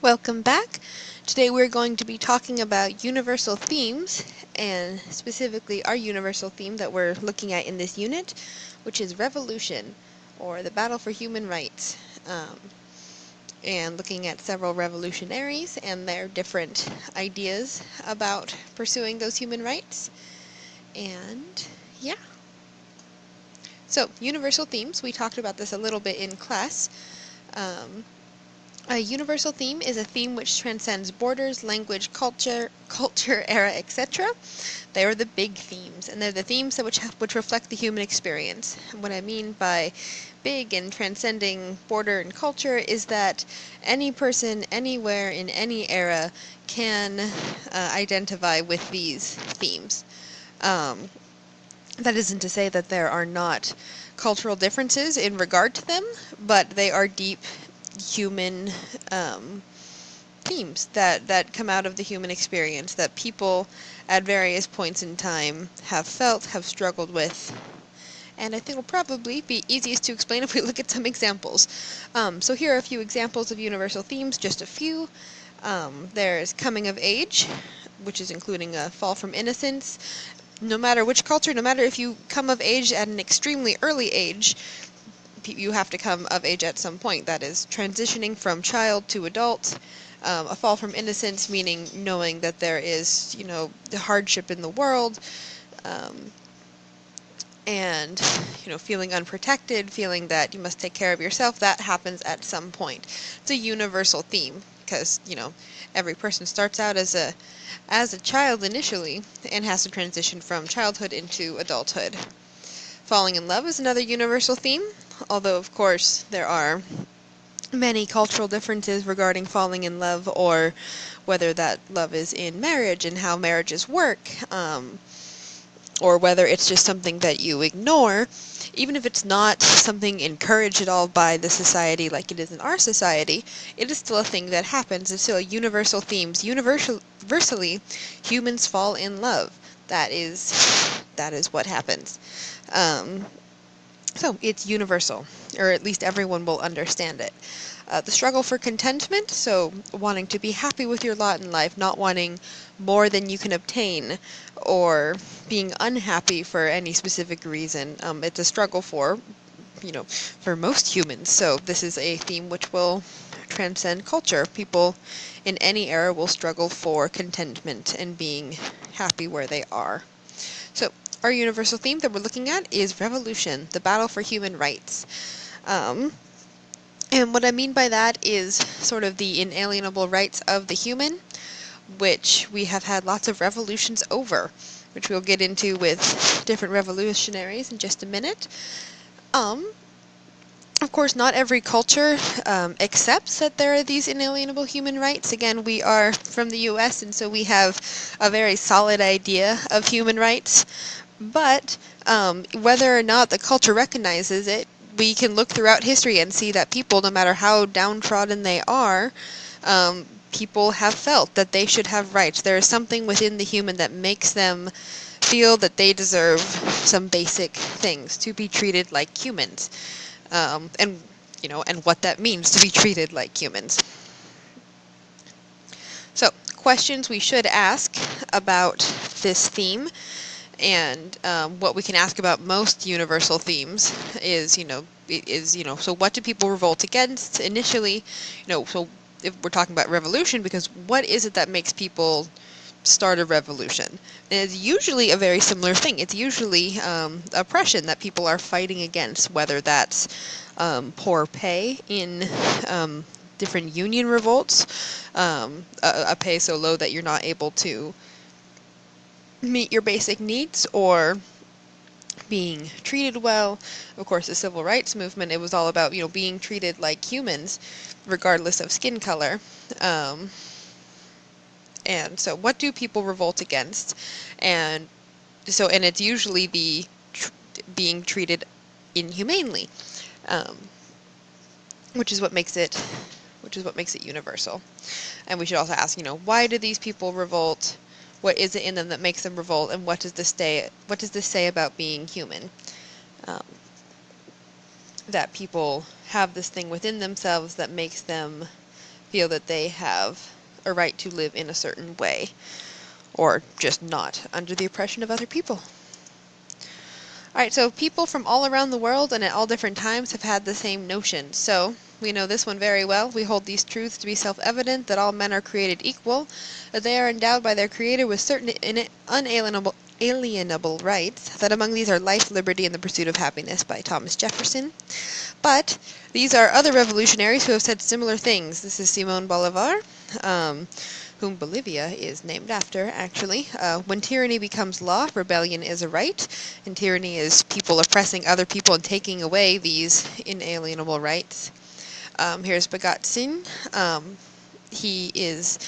Welcome back. Today we're going to be talking about universal themes, and specifically our universal theme that we're looking at in this unit, which is revolution, or the battle for human rights, and looking at several revolutionaries and their different ideas about pursuing those human rights. And yeah. So, universal themes, we talked about this a little bit in class. Um, A universal theme is a theme which transcends borders, language, culture, era, etc. They are the big themes, and they're the themes that which reflect the human experience. And what I mean by big and transcending border and culture is that any person, anywhere, in any era can identify with these themes. Um, that isn't to say that there are not cultural differences in regard to them, but they are deep human themes that come out of the human experience that people at various points in time have felt, have struggled with. And I think it'll probably be easiest to explain if we look at some examples. So here are a few examples of universal themes, just a few. There's coming of age, which is including a fall from innocence. No matter which culture, no matter if you come of age at an extremely early age, you have to come of age at some point. That is transitioning from child to adult. A fall from innocence, meaning knowing that there is, the hardship in the world, um, and, feeling unprotected, feeling that you must take care of yourself. That happens at some point. It's a universal theme because, every person starts out as a child initially and has to transition from childhood into adulthood. Falling in love is another universal theme, although of course there are many cultural differences regarding falling in love, or whether that love is in marriage and how marriages work, or whether it's just something that you ignore. Even if it's not something encouraged at all by the society like it is in our society, it is still a thing that happens. It's still a universal theme. Universally, humans fall in love. That is what happens. Um, so it's universal, or at least everyone will understand it. The struggle for contentment, so wanting to be happy with your lot in life, not wanting more than you can obtain, or being unhappy for any specific reason. It's a struggle for most humans. So this is a theme which will transcend culture. People in any era will struggle for contentment and being happy where they are. So our universal theme that we're looking at is revolution, the battle for human rights. Um, and what I mean by that is sort of the inalienable rights of the human, which we have had lots of revolutions over, which we'll get into with different revolutionaries in just a minute. Of course, not every culture accepts that there are these inalienable human rights. Again, we are from the U.S., and so we have a very solid idea of human rights. But whether or not the culture recognizes it, we can look throughout history and see that people, no matter how downtrodden they are, people have felt that they should have rights. There is something within the human that makes them feel that they deserve some basic things, to be treated like humans, and what that means to be treated like humans. So, questions we should ask about this theme, and what we can ask about most universal themes is, so what do people revolt against initially? So if we're talking about revolution, because what is it that makes people start a revolution? And it's usually a very similar thing. It's usually oppression that people are fighting against, whether that's poor pay in different union revolts, a pay so low that you're not able to meet your basic needs, or being treated well. Of course, the civil rights movement, it was all about, being treated like humans, regardless of skin color. And so what do people revolt against? And it's usually being treated inhumanely, um, which is what makes it universal. And we should also ask, why do these people revolt? What is it in them that makes them revolt? And what does this say about being human? That people have this thing within themselves that makes them feel that they have a right to live in a certain way, or just not under the oppression of other people. Alright, so people from all around the world and at all different times have had the same notion. So, we know this one very well. We hold these truths to be self-evident, that all men are created equal, that they are endowed by their Creator with certain unalienable rights, that among these are life, liberty, and the pursuit of happiness by Thomas Jefferson. But these are other revolutionaries who have said similar things. This is Simón Bolívar, whom Bolivia is named after, actually. When tyranny becomes law, rebellion is a right, and tyranny is people oppressing other people and taking away these inalienable rights. Here's Bhagat Singh. He is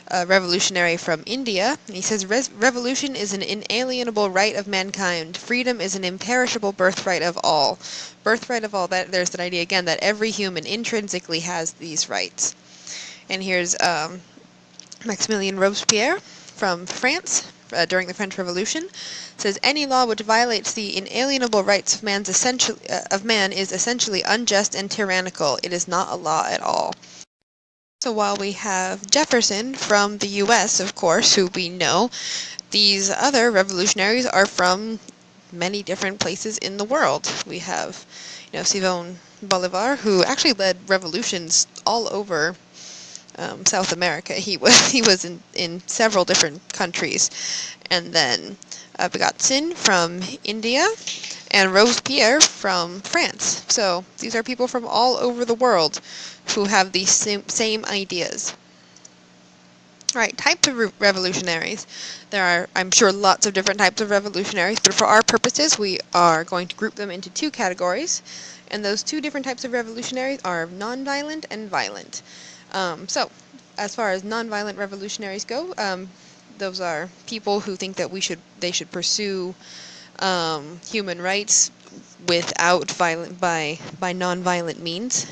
a revolutionary from India. He says, revolution is an inalienable right of mankind. Freedom is an imperishable birthright of all. Birthright of all, there's that idea again that every human intrinsically has these rights. And here's Maximilien Robespierre from France during the French Revolution. Says, any law which violates the inalienable rights of man is essentially unjust and tyrannical. It is not a law at all. So while we have Jefferson from the U.S., of course, who we know, these other revolutionaries are from many different places in the world. We have, Simón Bolívar, who actually led revolutions all over South America. He was in several different countries. And then Bhagat Singh from India, and Robespierre from France. So these are people from all over the world who have these same ideas. Alright, types of revolutionaries. There are, I'm sure, lots of different types of revolutionaries, but for our purposes we are going to group them into two categories. And those two different types of revolutionaries are nonviolent and violent. So, as far as nonviolent revolutionaries go, those are people who think that they should pursue human rights without by nonviolent means.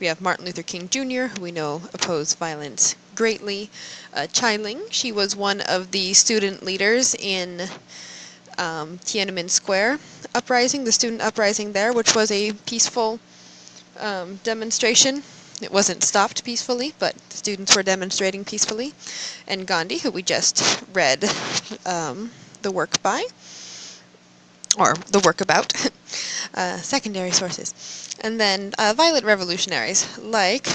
We have Martin Luther King Jr., who we know opposed violence greatly. Chai Ling, she was one of the student leaders in Tiananmen Square uprising, the student uprising there, which was a peaceful demonstration. It wasn't stopped peacefully, but students were demonstrating peacefully. And Gandhi, who we just read the work by, or the work about, secondary sources. And then violent revolutionaries, like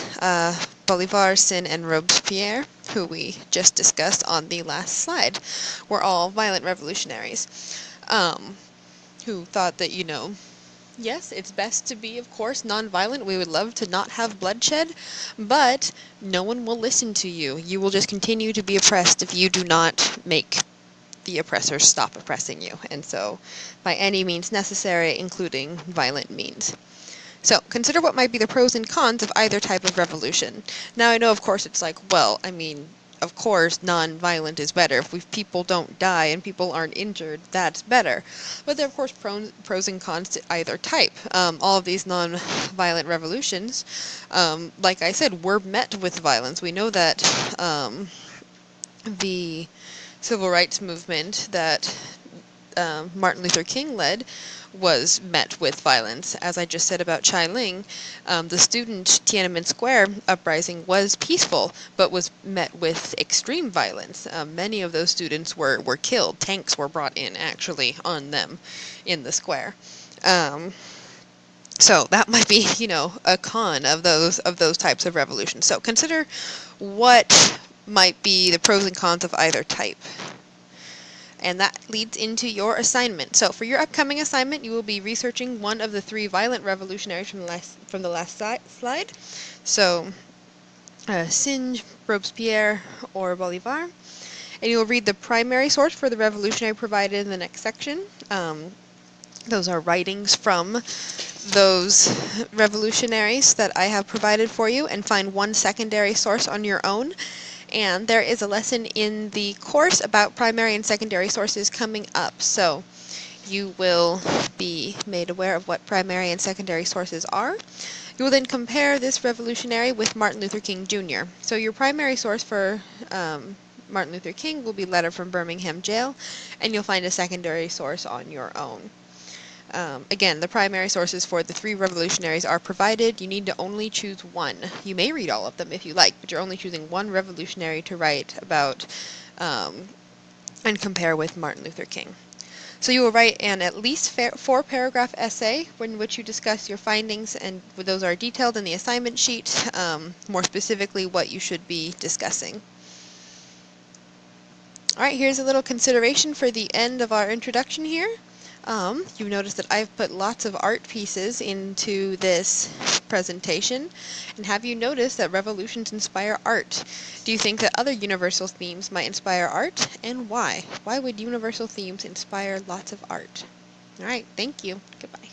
Bolivar, Sin, and Robespierre, who we just discussed on the last slide, were all violent revolutionaries, who thought that, yes, it's best to be, of course, nonviolent. We would love to not have bloodshed, but no one will listen to you. You will just continue to be oppressed if you do not make the oppressors stop oppressing you. And so, by any means necessary, including violent means. So, consider what might be the pros and cons of either type of revolution. Now, I know, of course, it's like, well, of course, non-violent is better. If people don't die and people aren't injured, that's better. But there are, of course, pros and cons to either type. All of these non-violent revolutions, like I said, were met with violence. We know that the civil rights movement that Martin Luther King led was met with violence. As I just said about Chai Ling, the student Tiananmen Square uprising was peaceful, but was met with extreme violence. Many of those students were killed. Tanks were brought in, actually, on them in the square. So that might be, a con of those types of revolutions. So consider what might be the pros and cons of either type. And that leads into your assignment. So for your upcoming assignment, you will be researching one of the three violent revolutionaries from the last slide. So, Sin, Robespierre, or Bolivar. And you will read the primary source for the revolutionary provided in the next section. Those are writings from those revolutionaries that I have provided for you, and find one secondary source on your own. And there is a lesson in the course about primary and secondary sources coming up, so you will be made aware of what primary and secondary sources are. You will then compare this revolutionary with Martin Luther King Jr. So your primary source for Martin Luther King will be Letter from Birmingham Jail, and you'll find a secondary source on your own. Again, the primary sources for the three revolutionaries are provided. You need to only choose one. You may read all of them if you like, but you're only choosing one revolutionary to write about and compare with Martin Luther King. So you will write an at least 4-paragraph essay in which you discuss your findings, and those are detailed in the assignment sheet, more specifically what you should be discussing. Alright, here's a little consideration for the end of our introduction here. You've noticed that I've put lots of art pieces into this presentation. And have you noticed that revolutions inspire art? Do you think that other universal themes might inspire art? And why? Why would universal themes inspire lots of art? Alright, thank you. Goodbye.